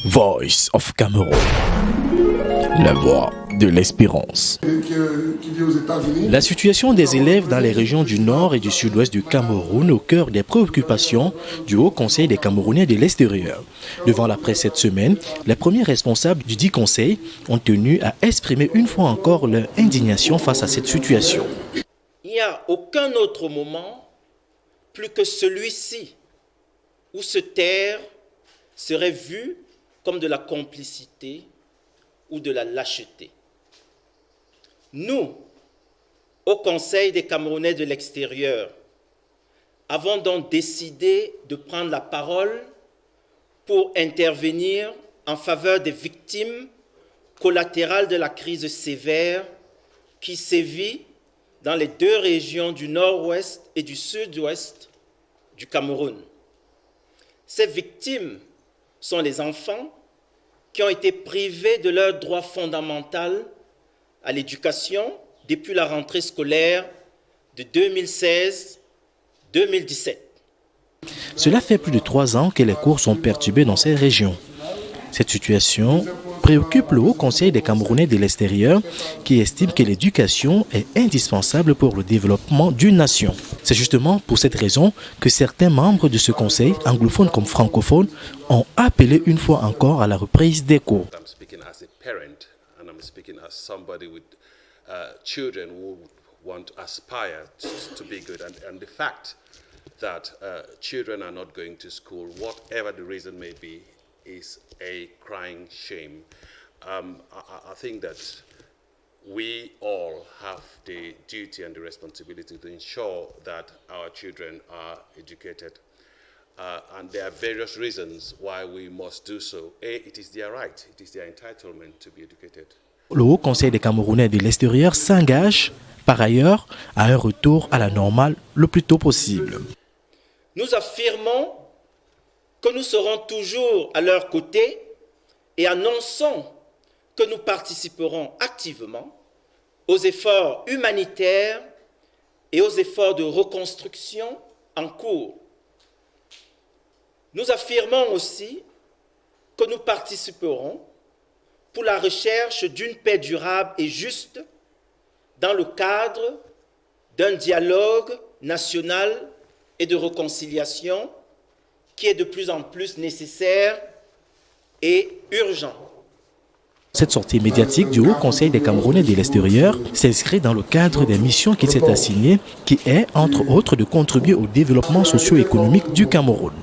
Voice of Cameroon, la voix de l'espérance. La situation des élèves dans les régions du nord et du sud-ouest du Cameroun au cœur des préoccupations du Haut Conseil des Camerounais de l'extérieur. Devant la presse cette semaine, les premiers responsables du dit conseil ont tenu à exprimer une fois encore leur indignation face à cette situation. Il n'y a aucun autre moment plus que celui-ci où se taire serait vu comme de la complicité ou de la lâcheté. Nous, au Conseil des Camerounais de l'extérieur, avons donc décidé de prendre la parole pour intervenir en faveur des victimes collatérales de la crise sévère qui sévit dans les deux régions du nord-ouest et du sud-ouest du Cameroun. Ces victimes sont les enfants qui ont été privés de leur droit fondamental à l'éducation depuis la rentrée scolaire de 2016-2017. Cela fait plus de 3 ans que les cours sont perturbés dans ces régions. Cette situation préoccupe le Haut Conseil des Camerounais de l'extérieur qui estime que l'éducation est indispensable pour le développement d'une nation. C'est justement pour cette raison que certains membres de ce conseil, anglophones comme francophones, ont appelé une fois encore à la reprise des cours. That children are not going to school, whatever the reason may be, is a crying shame. I think that we all have the duty and the responsibility to ensure that our children are educated. And there are various reasons why we must do so. It is their right, it is their entitlement to be educated. Le Haut Conseil des Camerounais de l'extérieur s'engage, par ailleurs, à un retour à la normale le plus tôt possible. Nous affirmons que nous serons toujours à leur côté et annonçons que nous participerons activement aux efforts humanitaires et aux efforts de reconstruction en cours. Nous affirmons aussi que nous participerons pour la recherche d'une paix durable et juste dans le cadre d'un dialogue national et de réconciliation qui est de plus en plus nécessaire et urgent. Cette sortie médiatique du Haut Conseil des Camerounais de l'extérieur s'inscrit dans le cadre des missions qu'il s'est assignées, qui est, entre autres, de contribuer au développement socio-économique du Cameroun.